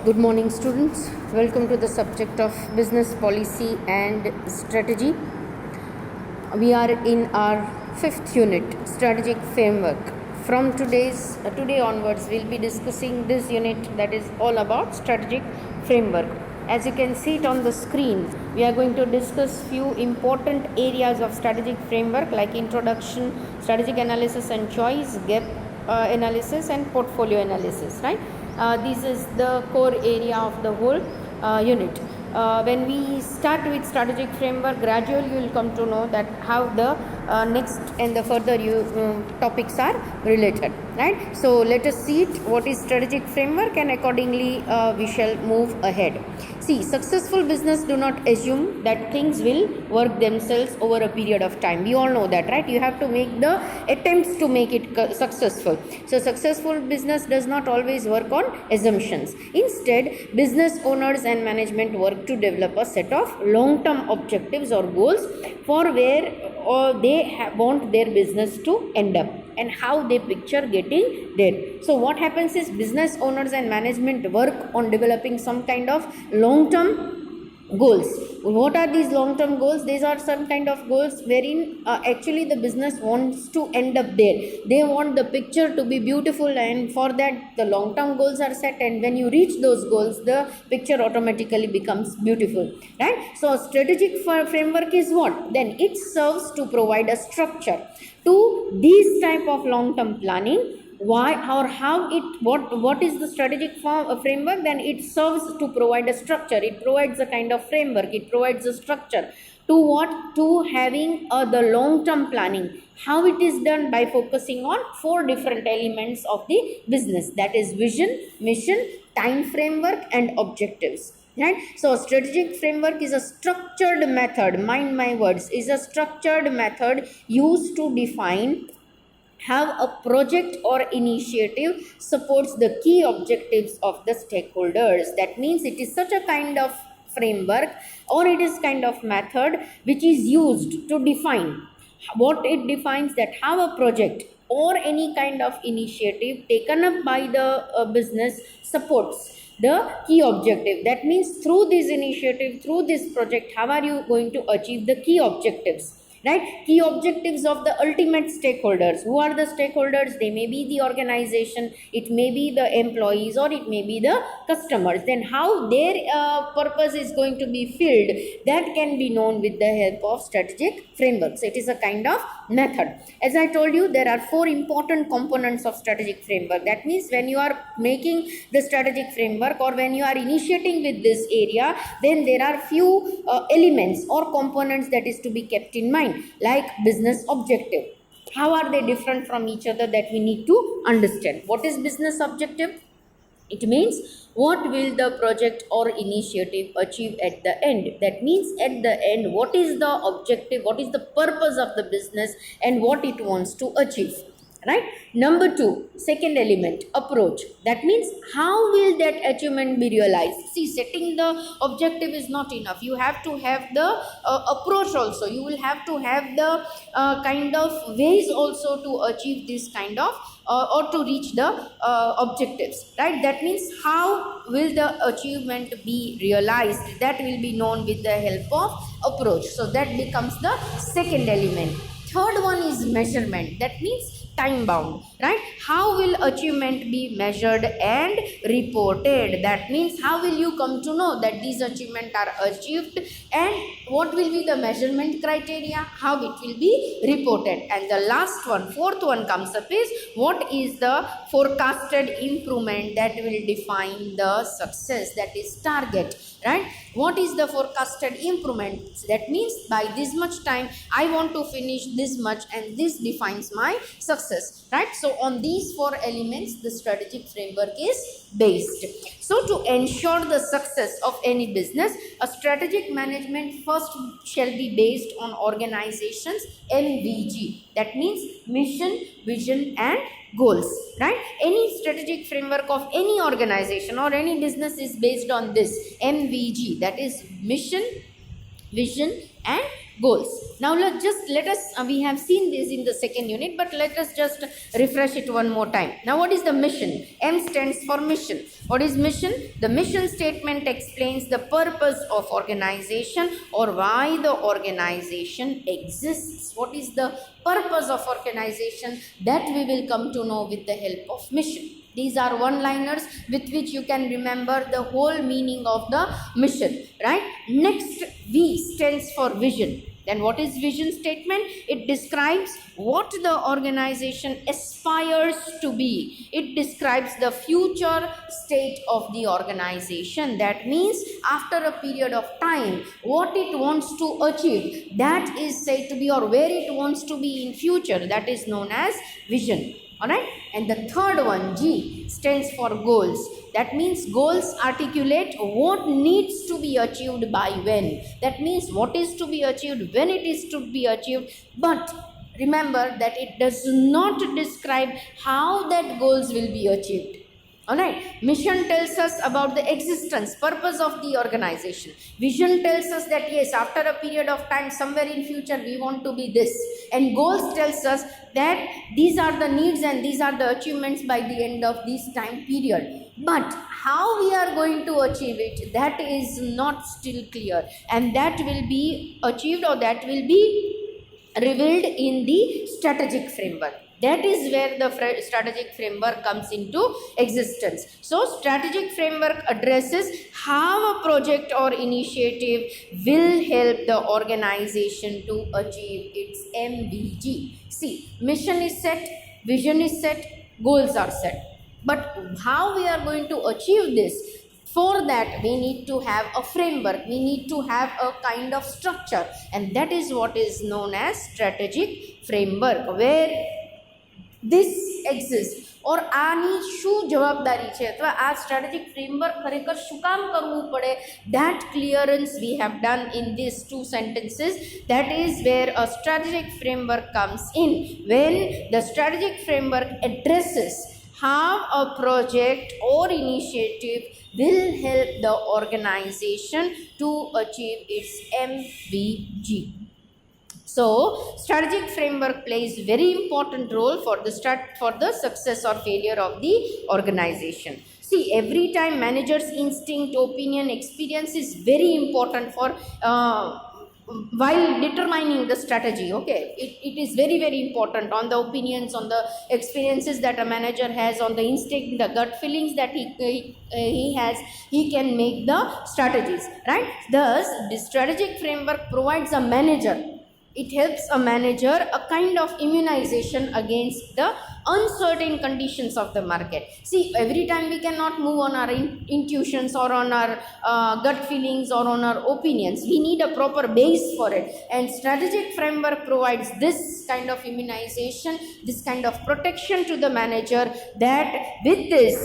Good morning, students. Welcome to the subject of business policy and strategy. We are in our 5th unit, strategic framework. From today onwards, we'll be discussing this unit that is all about strategic framework. As you can see it on the screen, we are going to discuss few important areas of strategic framework like introduction, strategic analysis and choice, gap analysis and portfolio analysis, right? This is the core area of the whole unit. When we start with strategic framework, gradually you will come to know that how the next and the further topics are related, right? So let us see it, what is strategic framework, and accordingly we shall move ahead. See, successful business do not assume that things will work themselves over a period of time. We all know that, right? You have to make the attempts to make it successful. So successful business does not always work on assumptions. Instead, business owners and management work to develop a set of long-term objectives or goals for where they want their business to end up and how they picture getting there. So what happens is business owners and management work on developing some kind of long-term goals. What are these long-term goals? These are some kind of goals wherein actually the business wants to end up there. They want the picture to be beautiful, and for that the long-term goals are set, and when you reach those goals, the picture automatically becomes beautiful, right? So strategic framework is what? Then it serves to provide a structure to these type of long-term planning. Why or how it, what is the strategic framework? Then it serves to provide a structure. It provides a kind of framework. It provides a structure to what? To having the long-term planning. How it is done? By focusing on 4 different elements of the business, that is vision, mission, time framework and objectives. Right? So strategic framework is a structured method, mind my words, is a structured method used to define how a project or initiative supports the key objectives of the stakeholders. That means it is such a kind of framework, or it is kind of method which is used to define what it defines, that how a project or any kind of initiative taken up by the business supports the key objective. That means through this initiative, through this project, how are you going to achieve the key objectives? Right? Key objectives of the ultimate stakeholders. Who are the stakeholders? They may be the organization, it may be the employees, or it may be the customers. Then how their purpose is going to be filled, that can be known with the help of strategic frameworks. It is a kind of method. As I told you, there are 4 important components of strategic framework. That means when you are making the strategic framework, or when you are initiating with this area, then there are few elements or components that is to be kept in mind, like business objective. How are they different from each other? That we need to understand. What is business objective? It means what will the project or initiative achieve at the end. That means at the end, what is the objective, what is the purpose of the business, and what it wants to achieve. Right? Number 2, second element, approach. That means how will that achievement be realized? See, setting the objective is not enough. You have to have the approach also. You will have to have the kind of ways also to achieve this kind of or to reach the objectives. Right? That means how will the achievement be realized? That will be known with the help of approach. So that becomes the second element. Third one is measurement. That means time bound, right? How will achievement be measured and reported? That means how will you come to know that these achievements are achieved, and what will be the measurement criteria, how it will be reported. And the last one, fourth one comes up is what is the forecasted improvement that will define the success, that is target. Right? What is the forecasted improvement? That means by this much time I want to finish this much, and this defines my success. Right? So on these 4 elements the strategic framework is based. So to ensure the success of any business, a strategic management first shall be based on organization's MVG. That means mission, vision and goals. Right? Any strategic framework of any organization or any business is based on this MVG, that is mission, vision and goals. Now let us we have seen this in the second unit, but let us just refresh it one more time. Now what is the mission? M stands for mission. What is mission? The mission statement explains the purpose of organization or why the organization exists. What is the purpose of organization? That we will come to know with the help of mission. These are one-liners with which you can remember the whole meaning of the mission, right? Next, V stands for vision. Then what is vision statement? It describes what the organization aspires to be. It describes the future state of the organization. That means after a period of time, what it wants to achieve, that is said to be, or where it wants to be in future, that is known as vision. Alright, and the third one, G, stands for goals. That means goals articulate what needs to be achieved by when. That means what is to be achieved, when it is to be achieved. But remember that it does not describe how that goals will be achieved. Alright, mission tells us about the existence, purpose of the organization. Vision tells us that yes, after a period of time, somewhere in future, we want to be this. And goals tells us that these are the needs and these are the achievements by the end of this time period. But how we are going to achieve it, that is not still clear. And that will be achieved, or that will be revealed in the strategic framework. That is where the strategic framework comes into existence. So, strategic framework addresses how a project or initiative will help the organization to achieve its MVG. See, mission is set, vision is set, goals are set. But how we are going to achieve this? For that, we need to have a framework, we need to have a kind of structure, and that is what is known as strategic framework, where this exists. और આની શું જવાબદારી છે અથવા આ strategic framework ખરેખર શું કામ કરવું પડે, that clearance we have done in these two sentences. That is where a strategic framework comes in, when the strategic framework addresses how a project or initiative will help the organization to achieve its MVG. So, strategic framework plays very important role for the success or failure of the organization. See, every time manager's instinct, opinion, experience is very important for while determining the strategy. Okay, it is very very important on the opinions, on the experiences that a manager has, on the instinct, the gut feelings that he has, he can make the strategies, right? Thus, the strategic framework provides a manager, it helps a manager a kind of immunization against the uncertain conditions of the market. See, every time we cannot move on our intuitions or on our gut feelings or on our opinions. We need a proper base for it, and strategic framework provides this kind of immunization, this kind of protection to the manager, that with this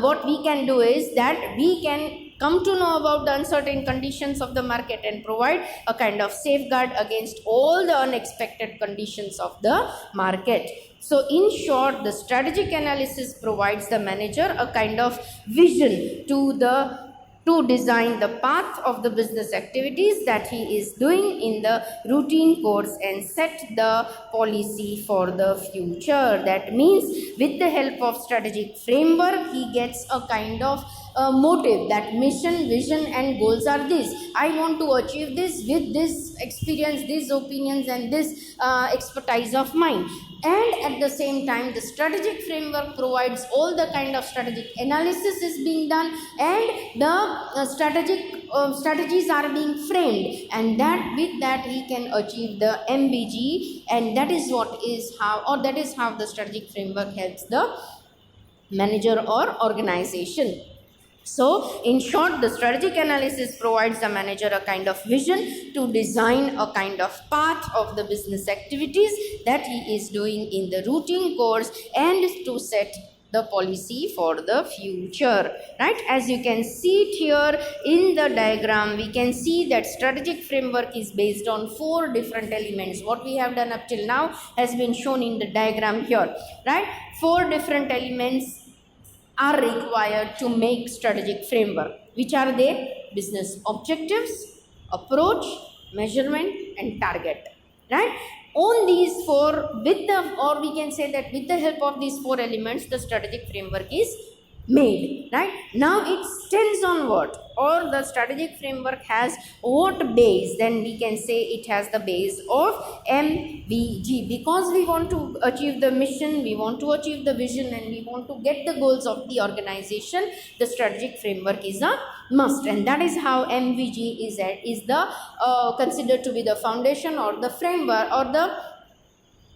what we can do is that we can come to know about the uncertain conditions of the market and provide a kind of safeguard against all the unexpected conditions of the market. So, in short, the strategic analysis provides the manager a kind of vision to design the path of the business activities that he is doing in the routine course and set the policy for the future. That means with the help of strategic framework, he gets a kind of motive, that mission, vision and goals are this. I want to achieve this with this experience, these opinions and this expertise of mine. And at the same time, the strategic framework provides all the kind of strategic analysis is being done, and the strategies are being framed, and that with that he can achieve the MBG, and that is how the strategic framework helps the manager or organization. So, in short, the strategic analysis provides the manager a kind of vision to design a kind of path of the business activities that he is doing in the routine course, and to set the policy for the future, right? As you can see it here in the diagram, we can see that strategic framework is based on 4 different elements. What we have done up till now has been shown in the diagram here, right? 4 different elements are required to make strategic framework. Which are they? Business objectives, approach, measurement and target, right? On these four, with the, or we can say that with the help of these four elements, the strategic framework is made, right? Now it stands on what, or the strategic framework has what base? Then we can say it has the base of MVG, because we want to achieve the mission, we want to achieve the vision, and we want to get the goals of the organization. The strategic framework is a must, and that is how MVG is the considered to be the foundation or the framework or the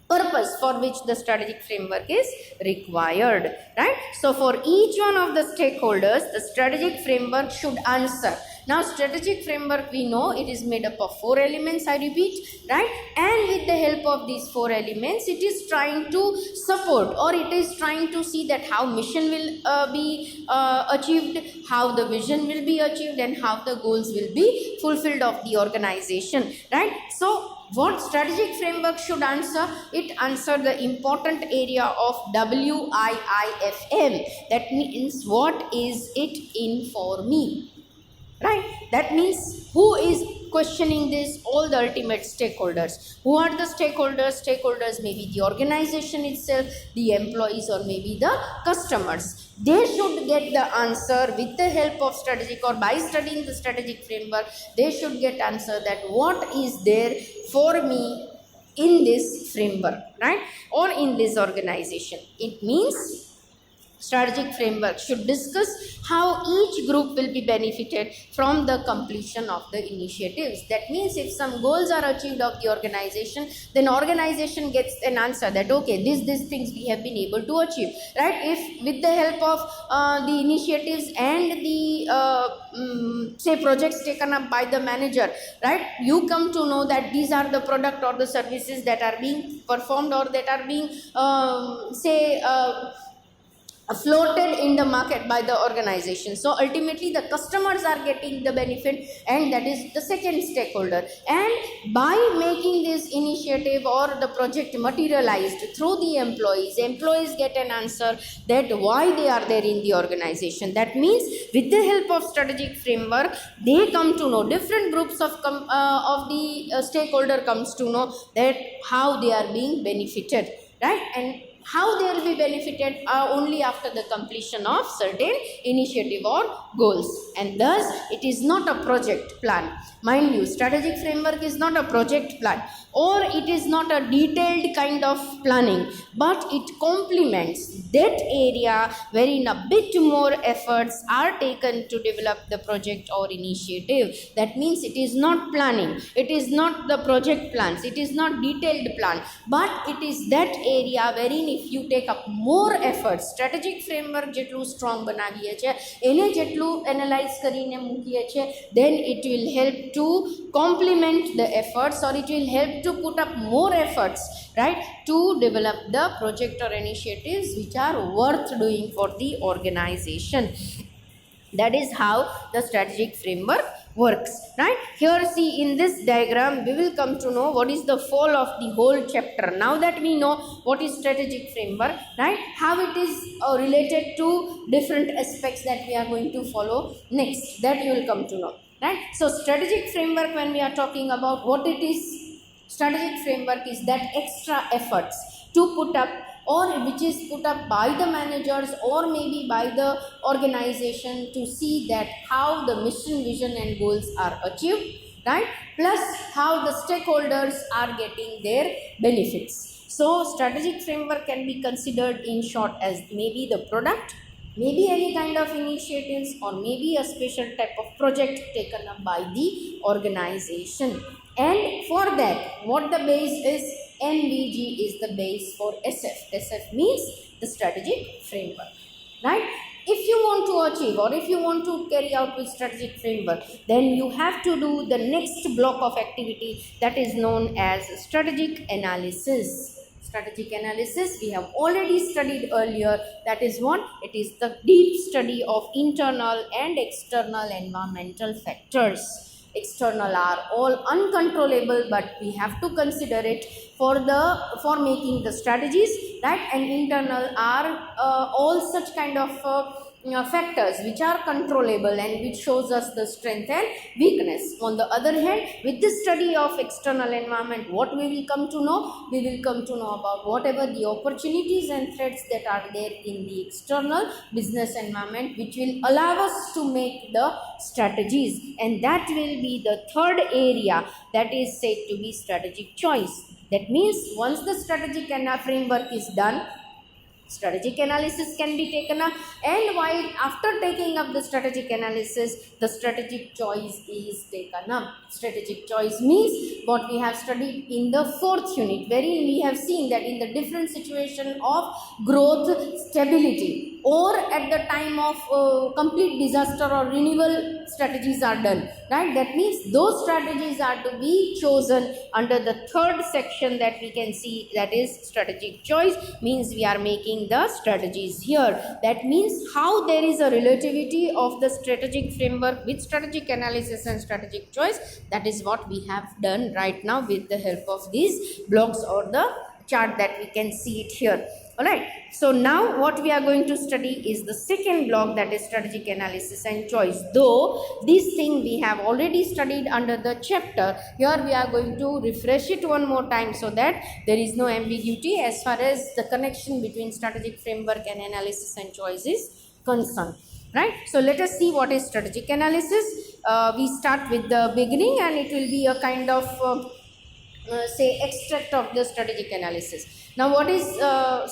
purpose for which the strategic framework is required, right? So for each one of the stakeholders, the strategic framework should answer. Now strategic framework, we know it is made up of four elements, I repeat, right? And with the help of these four elements, it is trying to support, or it is trying to see that how mission will be achieved, how the vision will be achieved, and how the goals will be fulfilled of the organization, right? So what strategic framework should answer? It answer the important area of WIIFM. That means what is it in for me, right? That means who is questioning this? All the ultimate stakeholders. Who are the stakeholders? Stakeholders may be the organization itself, the employees, or maybe the customers. They should get the answer with the help of strategic, or by studying the strategic framework, they should get answer that what is there for me in this framework, right? Or in this organization. It means strategic framework should discuss how each group will be benefited from the completion of the initiatives. That means if some goals are achieved of the organization, then organization gets an answer that okay, these things we have been able to achieve, right? If with the help of the initiatives and the say projects taken up by the manager, right, you come to know that these are the product or the services that are being performed, or that are being floated in the market by the organization. So ultimately the customers are getting the benefit, and that is the second stakeholder. And by making this initiative or the project materialized through the employees get an answer that why they are there in the organization. That means with the help of strategic framework, they come to know, different groups of the stakeholder comes to know that how they are being benefited, right? And how they will be benefited only after the completion of certain initiative or goals. And thus it is not a project plan. Mind you, strategic framework is not a project plan, or it is not a detailed kind of planning, but it complements that area wherein a bit more efforts are taken to develop the project or initiative. That means it is not planning, it is not the project plans, it is not detailed plan, but it is that area wherein if you take up more efforts, strategic framework જેટલું strong બનાવીએ છે, એને જેટલું analyze કરીને મૂકીએ છે, then it will help to complement the efforts, or it will help to put up more efforts, right, to develop the project or initiatives which are worth doing for the organization. That is how the strategic framework works, right? Here see in this diagram we will come to know what is the fall of the whole chapter. Now that we know what is strategic framework, right, how it is related to different aspects that we are going to follow next, that you will come to know, right? So strategic framework, when we are talking about what it is, strategic framework is that extra efforts to put up, or which is put up by the managers or maybe by the organization to see that how the mission, vision and goals are achieved, right, plus how the stakeholders are getting their benefits. So strategic framework can be considered in short as maybe the product, maybe any kind of initiatives, or maybe a special type of project taken up by the organization. And for that, what the base is, NVG is the base for SF. SF means the strategic framework, right? If you want to achieve, or if you want to carry out with strategic framework, then you have to do the next block of activity that is known as strategic analysis. Strategic analysis we have already studied earlier. That is what? It is the deep study of internal and external environmental factors. External are all uncontrollable, but we have to consider it for making the strategies, right? And internal are all such kind of factors which are controllable and which shows us the strength and weakness. On the other hand, with the study of external environment, what we will come to know? We will come to know about whatever the opportunities and threats that are there in the external business environment, which will allow us to make the strategies, and that will be the third area that is said to be strategic choice. That means once the strategic framework is done, strategic analysis can be taken up, and while after taking up the strategic analysis, the strategic choice is taken up. Strategic choice means what we have studied in the fourth unit, wherein we have seen that in the different situation of growth, stability, or at the time of complete disaster or renewal, strategies are done, right? That means those strategies are to be chosen under the third section that we can see, that is strategic choice. Means we are making the strategies here. That means how there is a relativity of the strategic framework with strategic analysis and strategic choice. That is what we have done right now with the help of these blocks or the chart that we can see it here. Alright, so now what we are going to study is the second block, that is strategic analysis and choice. Though this thing we have already studied under the chapter, here we are going to refresh it one more time so that there is no ambiguity as far as the connection between strategic framework and analysis and choice is concerned. Right, so let us see what is strategic analysis. We start with the beginning, and it will be a kind of say extract of the strategic analysis. Now what is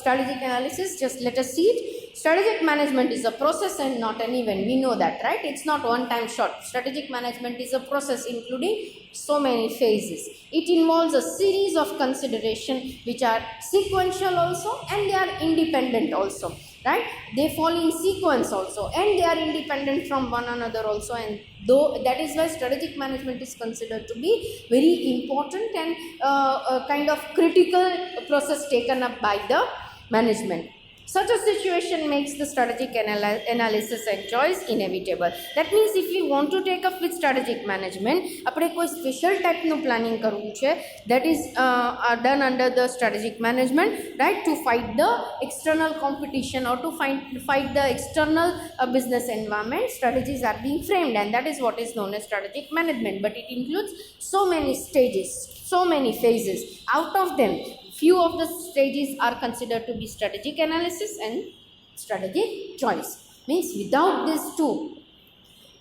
strategic analysis? Just let us see it. Strategic management is a process and not an event. We know that, right? It's not one time shot. Strategic management is a process including so many phases. It involves a series of consideration which are sequential also, and they are independent also, right? They fall in sequence also, and they are independent from one another also, and though that is why strategic management is considered to be very important and a kind of critical process taken up by the management. Such a situation makes the strategic analysis and choice inevitable. That means if we want to take up with strategic management, આપણે કોઈ special type નું planning કરવું છે, that is done under the strategic management, right, to fight the external competition or to fight the external business environment. Strategies are being framed, and that is what is known as strategic management. But it includes so many stages, so many phases. Out of them, few of the stages are considered to be strategic analysis and strategic choice. Means without these two,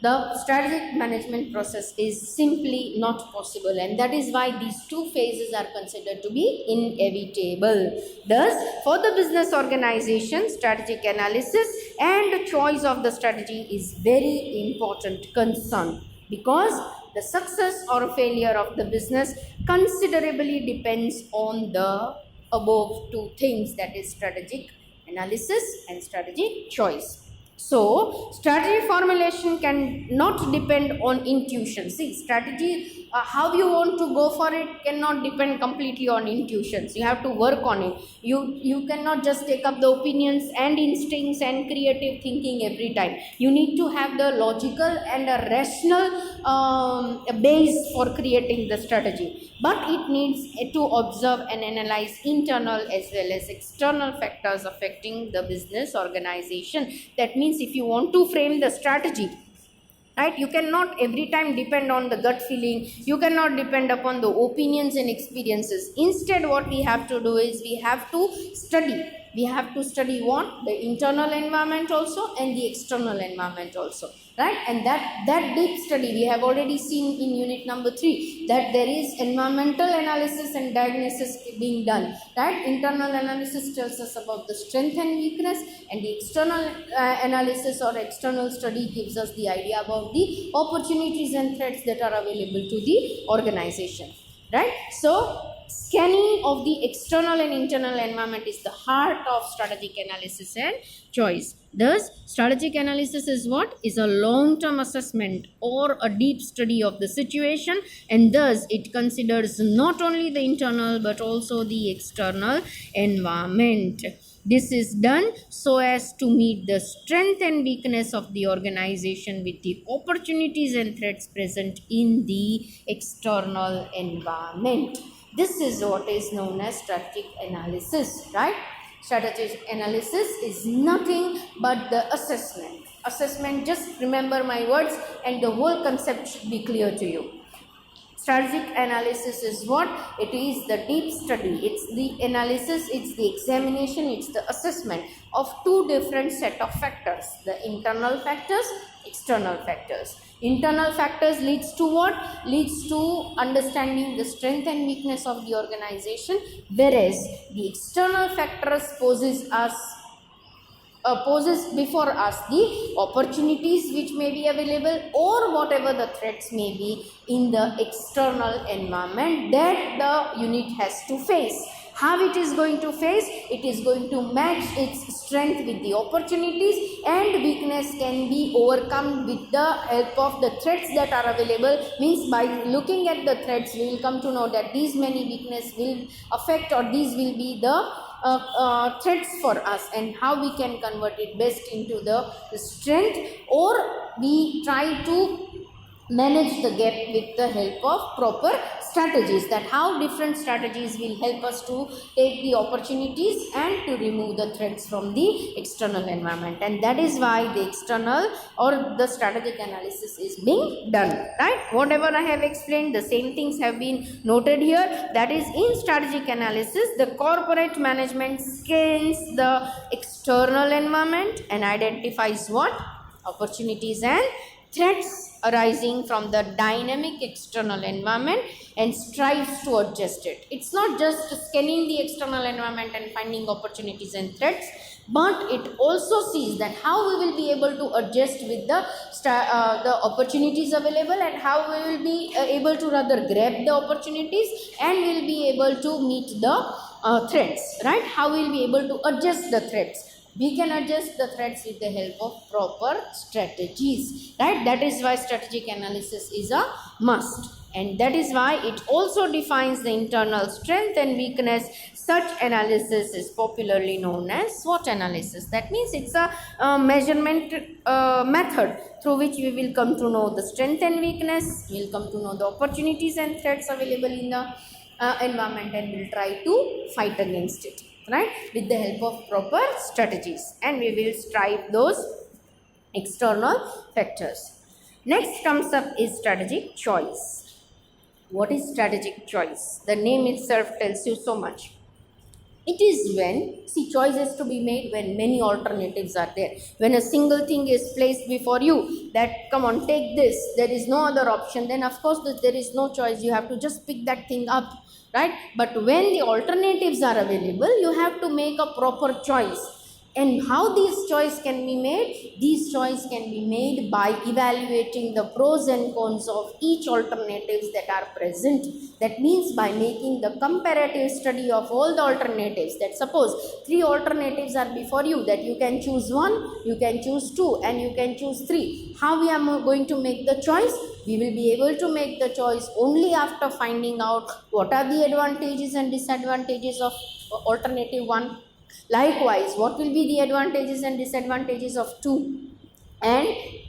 the strategic management process is simply not possible, and that is why these two phases are considered to be inevitable. Thus, for the business organization, strategic analysis and choice of the strategy is very important concern, because the success or failure of the business considerably depends on the above two things, that is strategic analysis and strategic choice. So, strategy formulation can not depend on intuition. See, strategy, how you want to go for it cannot depend completely on intuitions. You have to work on it. You cannot just take up the opinions and instincts and creative thinking every time. You need to have the logical and a rational base for creating the strategy. But it needs to observe and analyze internal as well as external factors affecting the business organization. That means if you want to frame the strategy, right, you cannot every time depend on the gut feeling. You cannot depend upon the opinions and experiences. Instead, what we have to do is we have to study. We have to study what? The internal environment also and the external environment also, right? And that deep study we have already seen in unit number 3, that there is environmental analysis and diagnosis being done, right? Internal analysis tells us about the strength and weakness, and the external analysis or external study gives us the idea about the opportunities and threats that are available to the organization, right? So scanning of the external and internal environment is the heart of strategic analysis and choice. Thus, strategic analysis is what? Is a long-term assessment or a deep study of the situation, and thus it considers not only the internal but also the external environment. This is done so as to meet the strength and weakness of the organization with the opportunities and threats present in the external environment. This is what is known as strategic analysis, right? Strategic analysis is nothing but the assessment. Assessment, just remember my words and the whole concept should be clear to you. Strategic analysis is what? It is the deep study. It's the analysis, it's the examination, it's the assessment of two different set of factors. The internal factors, external factors. Internal factors leads to what? Leads to understanding the strength and weakness of the organization, whereas the external factors poses before us the opportunities which may be available or whatever the threats may be in the external environment that the unit has to face. How it is going to face? It is going to match its strength with the opportunities, and weakness can be overcome with the help of the threats that are available. Means by looking at the threats, we will come to know that these many weaknesses will affect, or these will be the threats for us, and how we can convert it best into the strength, or we try to manage the gap with the help of proper strategies. That how different strategies will help us to take the opportunities and to remove the threats from the external environment, and that is why the external or the strategic analysis is being done, right? Whatever I have explained, the same things have been noted here. That is, in strategic analysis, the corporate management scans the external environment and identifies what? Opportunities and threats arising from the dynamic external environment and strives to adjust it. It's not just scanning the external environment and finding opportunities and threats, but it also sees that how we will be able to adjust with the opportunities available, and how we will be able to rather grab the opportunities and will be able to meet the threats, right? How we will be able to adjust the threats. We can adjust the threats with the help of proper strategies, right? That is why strategic analysis is a must, and that is why it also defines the internal strength and weakness. Such analysis is popularly known as SWOT analysis. That means it's a measurement method through which we will come to know the strength and weakness, we will come to know the opportunities and threats available in the environment, and will try to fight against it, right, with the help of proper strategies, and we will strive those external factors. Next comes up is strategic choice. What is strategic choice? The name itself tells you so much. It is when, see, choice is to be made when many alternatives are there. When a single thing is placed before you, that come on, take this, there is no other option, then of course there is no choice, you have to just pick that thing up, right? But when the alternatives are available, you have to make a proper choice. And how these choice can be made? These choice can be made by evaluating the pros and cons of each alternatives that are present. That means by making the comparative study of all the alternatives. That suppose 3 alternatives are before you, that you can choose 1, you can choose 2, and you can choose 3. How we are going to make the choice? We will be able to make the choice only after finding out what are the advantages and disadvantages of alternative 1. Likewise, what will be the advantages and disadvantages of 2? And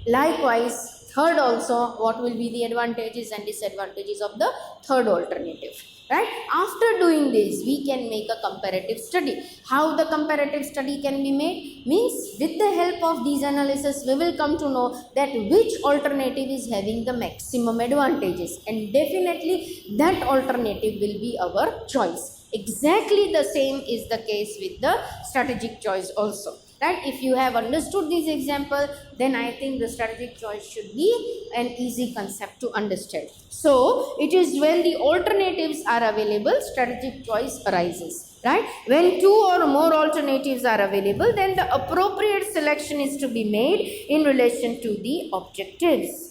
likewise, third also, what will be the advantages and disadvantages of the third alternative, right? After doing this, we can make a comparative study. How the comparative study can be made? Means with the help of these analysis, we will come to know that which alternative is having the maximum advantages, and definitely that alternative will be our choice. Exactly the same is the case with the strategic choice also, right? If you have understood this example, then I think the strategic choice should be an easy concept to understand. So it is when the alternatives are available, strategic choice arises, right? When 2 or more alternatives are available, then the appropriate selection is to be made in relation to the objectives.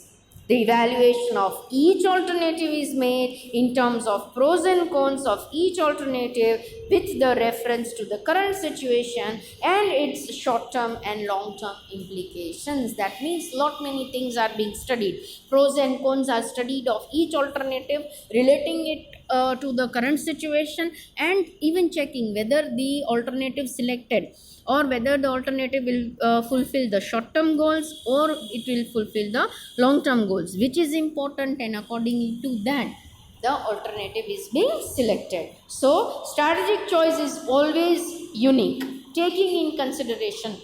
The evaluation of each alternative is made in terms of pros and cons of each alternative with the reference to the current situation and its short-term and long-term implications. That means many things are being studied. Pros and cons are studied of each alternative, relating it to the current situation, and even checking whether the alternative selected or whether the alternative will fulfill the short-term goals or it will fulfill the long-term goals, which is important, and according to that the alternative is being selected. So strategic choice is always unique, taking in consideration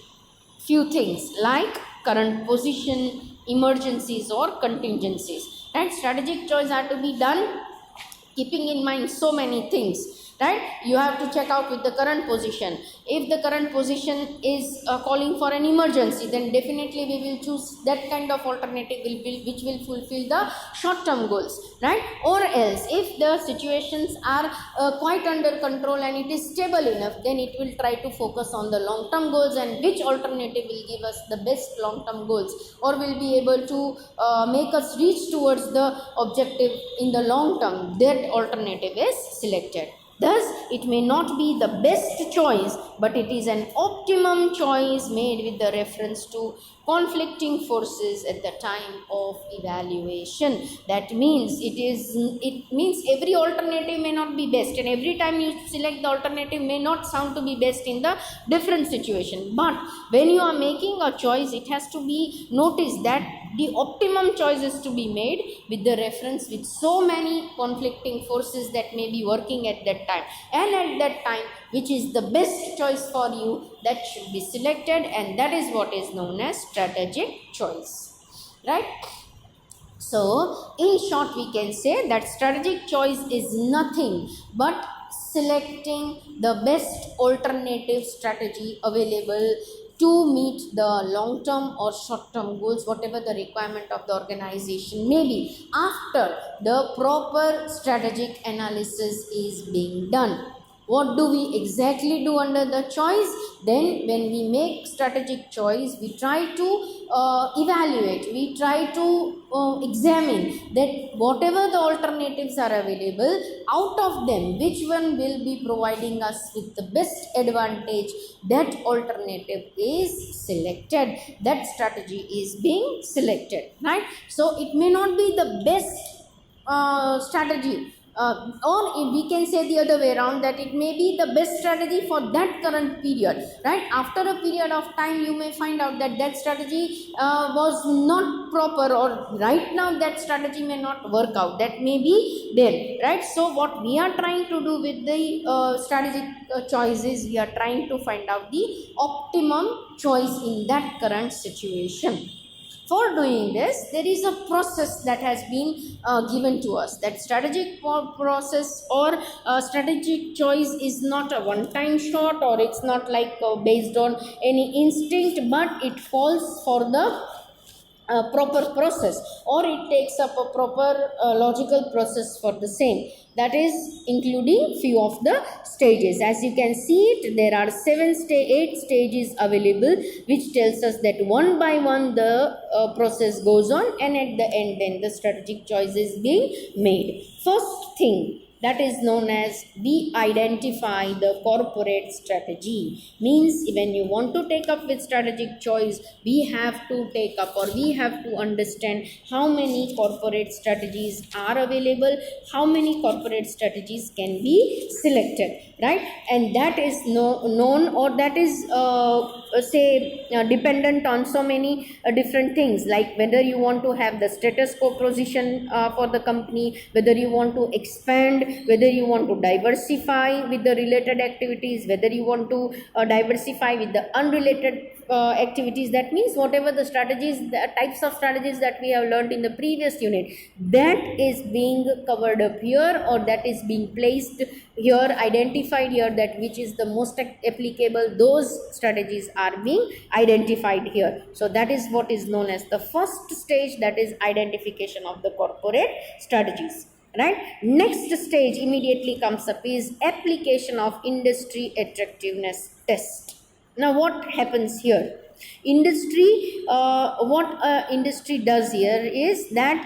few things like current position, emergencies or contingencies. And strategic choice are to be done keeping in mind so many things, right? You have to check out with the current position. If the current position is calling for an emergency, then definitely we will choose that kind of alternative which will fulfill the short term goals, right? Or else if the situations are quite under control and it is stable enough, then it will try to focus on the long term goals and which alternative will give us the best long term goals or will be able to make us reach towards the objective in the long term. That alternative is selected. Thus, it may not be the best choice, but it is an optimum choice made with the reference to conflicting forces at the time of evaluation. That means it means every alternative may not be best, and every time you select the alternative may not sound to be best in the different situation. But when you are making a choice, it has to be noticed that the optimum choice is to be made with the reference with so many conflicting forces that may be working at that time, and at that time which is the best choice for you, that should be selected, and that is what is known as strategic choice, right? So in short we can say that strategic choice is nothing but selecting the best alternative strategy available to meet the long term or short term goals, whatever the requirement of the organization may be, after the proper strategic analysis is being done. What do we exactly do under the choice? Then when we make strategic choice, we try to evaluate, we try to examine that whatever the alternatives are available, out of them which one will be providing us with the best advantage, that alternative is selected, that strategy is being selected, right? So it may not be the best strategy, or we can say the other way around, that it may be the best strategy for that current period, right? After a period of time you may find out that that strategy was not proper, or right now that strategy may not work out, that may be there, right? So what we are trying to do with the strategic choices, we are trying to find out the optimum choice in that current situation. For doing this, there is a process that has been given to us. That strategic process or strategic choice is not a one time shot, or it's not like based on any instinct, but it falls for the proper process, or it takes up a proper logical process for the same, that is including few of the stages. As you can see it, there are 8 stages available, which tells us that one by one the process goes on, and at the end then the strategic choice is being made. First thing that is known as we identify the corporate strategy. Means when you want to take up with strategic choice, we have to take up, or we have to understand how many corporate strategies are available, how many corporate strategies can be selected, right? And that is known, or that is dependent on so many different things, like whether you want to have the status quo position for the company, whether you want to expand, whether you want to diversify with the related activities, whether you want to diversify with the unrelated activities. That means whatever the strategies, the types of strategies that we have learned in the previous unit, that is being covered up here, or that is being placed here, identified here, that which is the most applicable, those strategies are being identified here. So that is what is known as the first stage, that is identification of the corporate strategies, right? Next stage immediately comes up is application of industry attractiveness test. Now what happens here? Industry, what industry does here is that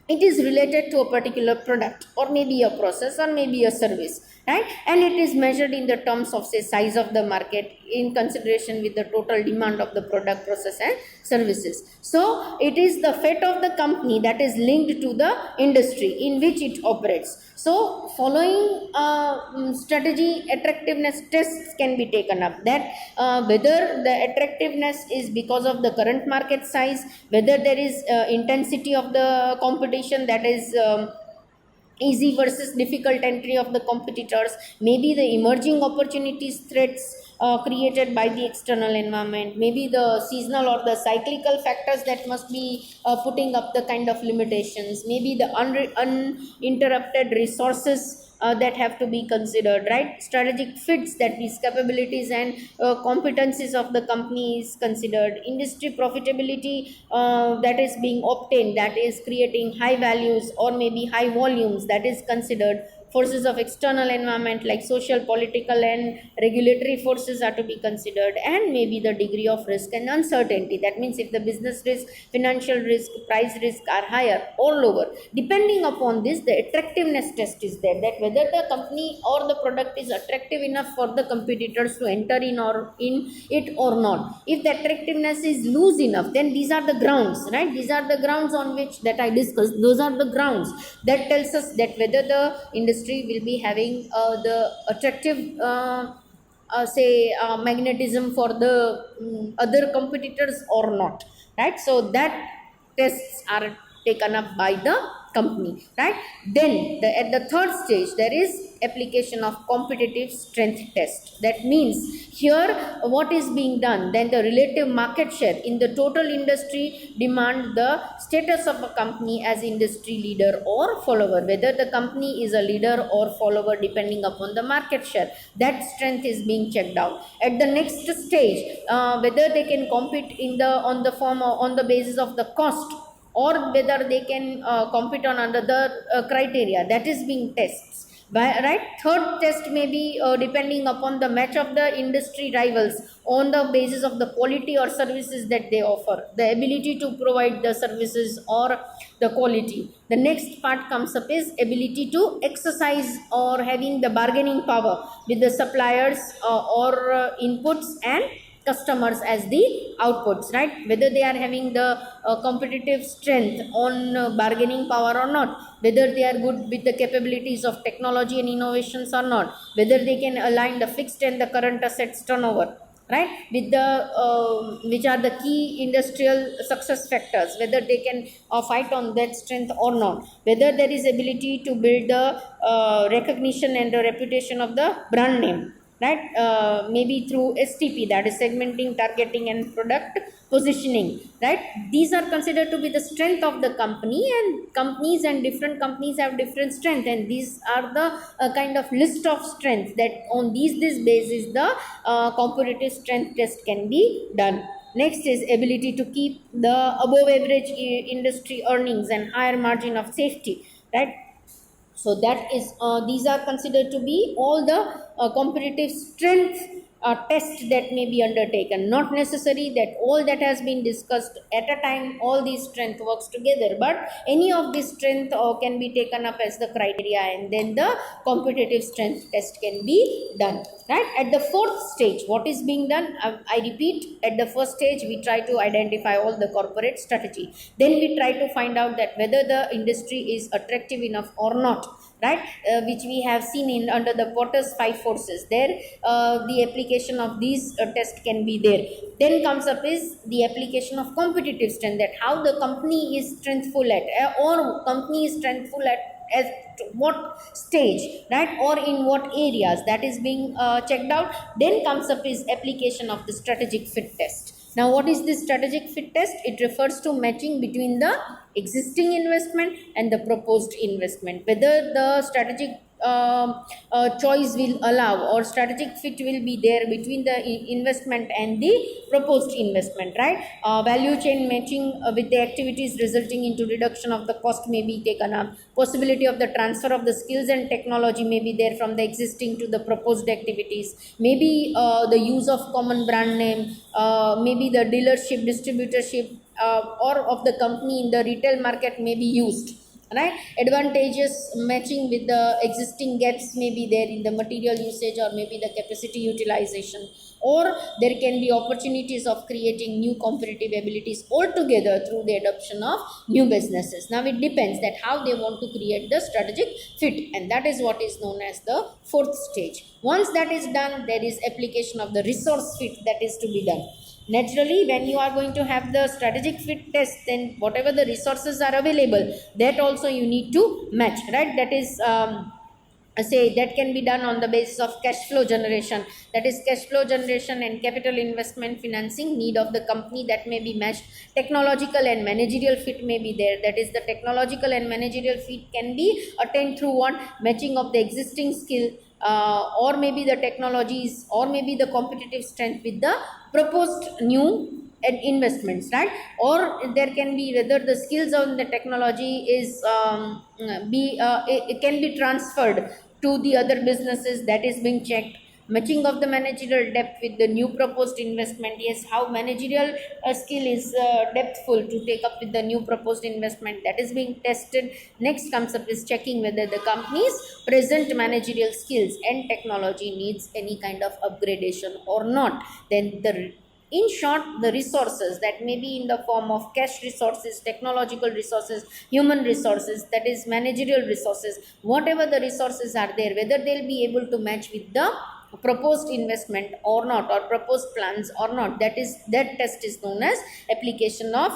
it is related to a particular product, or maybe a process, or maybe a service, right? And it is measured in the terms of, say, size of the market in consideration with the total demand of the product, process and services. So it is the fate of the company that is linked to the industry in which it operates. So following strategy attractiveness tests can be taken up, that whether the attractiveness is because of the current market size, whether there is intensity of the competition, that is easy versus difficult entry of the competitors, maybe the emerging opportunities, threats created by the external environment, maybe the seasonal or the cyclical factors that must be putting up the kind of limitations, maybe the uninterrupted resources that have to be considered, right? Strategic fits, that these capabilities and competencies of the company is considered, industry profitability that is being obtained, that is creating high values or maybe high volumes, that is considered, forces of external environment like social, political and regulatory forces are to be considered, and maybe the degree of risk and uncertainty. That means if the business risk, financial risk, price risk are higher or lower, depending upon this the attractiveness test is there, that whether the company or the product is attractive enough for the competitors to enter in or in it or not. If the attractiveness is loose enough, then these are the grounds, right? These are the grounds on which that I discussed. Those are the grounds that tells us that whether the industry will be having the attractive say magnetism for the other competitors or not, right? So that tests are taken up by the company, right? Then at the third stage there is application of competitive strength test. That means here what is being done, then the relative market share in the total industry demand the status of a company as industry leader or follower, whether the company is a leader or follower depending upon the market share. That strength is being checked out. At the next stage, whether they can compete in the on the form or on the basis of the cost, or whether they can compete on another criteria, that is being tests. Right, third test may be depending upon the match of the industry rivals on the basis of the quality or services that they offer, the ability to provide the services or the quality. The next part comes up is ability to exercise or having the bargaining power with the suppliers or inputs and customers as the outputs, right? Whether they are having the competitive strength on bargaining power or not, whether they are good with the capabilities of technology and innovations or not, whether they can align the fixed and the current assets turnover, right, with the which are the key industrial success factors, whether they can fight on that strength or not, whether there is ability to build the recognition and the reputation of the brand name, right? Maybe through STP, that is segmenting, targeting and product positioning, right? These are considered to be the strength of the company, and companies and different companies have different strength, and these are the kind of list of strengths that on this basis the competitive strength test can be done. Next is ability to keep the above average industry earnings and higher margin of safety, right? So that is these are considered to be all the competitive strength tests that may be undertaken. Not necessary that all that has been discussed at a time all these strength works together, but any of this strength can be taken up as the criteria, and then the competitive strength test can be done, right? At the fourth stage, what is being done, I repeat, at the first stage we try to identify all the corporate strategy, then we try to find out that whether the industry is attractive enough or not, right? Which we have seen in under the Potter's 5 forces. There the application of these tests can be there. Then comes up is the application of competitive strength, that how the company is strengthful at or company is strengthful at what stage, right, or in what areas, that is being checked out. Then comes up is application of the strategic fit test. Now, what is this strategic fit test? It refers to matching between the existing investment and the proposed investment, whether the strategic choice will allow or strategic fit will be there between the investment and the proposed investment, right? Value chain matching with the activities resulting into reduction of the cost may be taken up. Possibility of the transfer of the skills and technology may be there from the existing to the proposed activities. Maybe the use of common brand name, maybe the dealership, distributorship or of the company in the retail market may be used, right? Advantages matching with the existing gaps may be there in the material usage or maybe the capacity utilization, or there can be opportunities of creating new competitive abilities altogether through the adoption of new businesses. Now it depends that how they want to create the strategic fit, and that is what is known as the fourth stage. Once that is done, there is application of the resource fit that is to be done. Naturally, when you are going to have the strategic fit test, then whatever the resources are available, that also you need to match, right? That is say that can be done on the basis of cash flow generation, that is cash flow generation and capital investment financing need of the company, that may be matched. Technological and managerial fit may be there, that is the technological and managerial fit can be attained through one matching of the existing skill, or maybe the technologies, or maybe the competitive strength with the proposed new and investments, right? Or there can be whether the skills on the technology is it can be transferred to the other businesses, that is being checked. Matching of the managerial depth with the new proposed investment, yes, how managerial skill is depthful to take up with the new proposed investment, that is being tested. Next comes up is checking whether the company's present managerial skills and technology needs any kind of upgradation or not. Then the in short, the resources that may be in the form of cash resources, technological resources, human resources, that is managerial resources, whatever the resources are there, whether they'll be able to match with the proposed investment or not, or proposed plans or not, that test is known as application of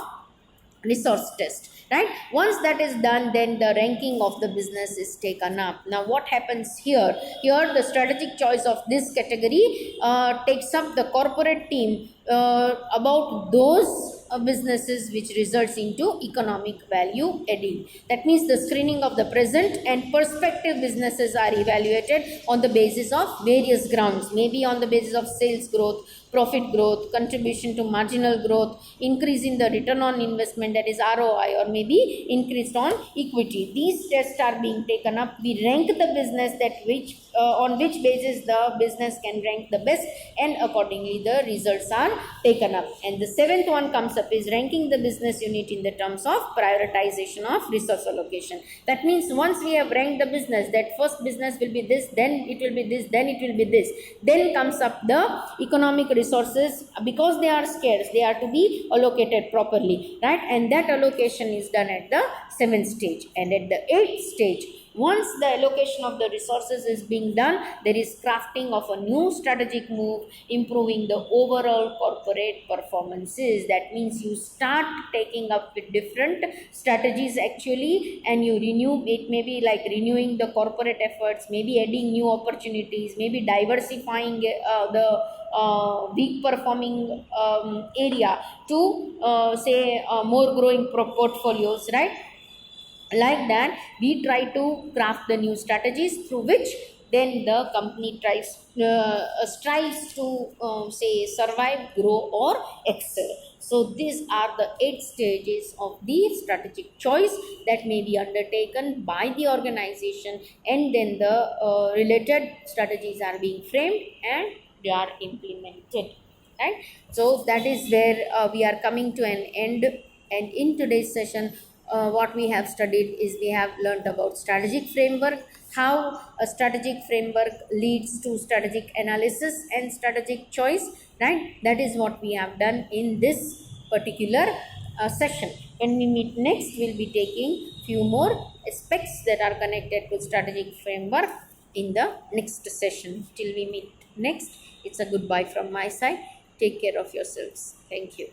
resource test, right? Once that is done, then the ranking of the business is taken up. Now what happens here, the strategic choice of this category takes up the corporate team about those businesses which results into economic value adding. That means the screening of the present and prospective businesses are evaluated on the basis of various grounds, maybe on the basis of sales growth, profit growth, contribution to marginal growth, increase in the return on investment, that is ROI, or maybe increased on equity. These tests are being taken up. We rank the business that which on which basis the business can rank the best, and accordingly the results are taken up. And the seventh one comes up is ranking the business unit in the terms of prioritization of resource allocation. That means once we have ranked the business, that first business will be this, then it will be this, then it will be this, then comes up the economic resources, because they are scarce, they are to be allocated properly, right? And that allocation is done at the seventh stage. And at the eighth stage, once the allocation of the resources is being done, there is crafting of a new strategic move, improving the overall corporate performances. That means you start taking up with different strategies actually, and you renew. It may be like renewing the corporate efforts, maybe adding new opportunities, maybe diversifying the weak performing area to say more growing portfolios, right? Like that, we try to craft the new strategies through which then the company strives to say survive, grow, or excel. So these are the 8 stages of the strategic choice that may be undertaken by the organization, and then the related strategies are being framed and they are implemented, right? So that is where we are coming to an end. And in today's session, what we have studied is we have learnt about strategic framework, how a strategic framework leads to strategic analysis and strategic choice, right? That is what we have done in this particular session. When we meet next, we'll be taking few more aspects that are connected to strategic framework in the next session. Till we meet next, it's a goodbye from my side. Take care of yourselves. Thank you.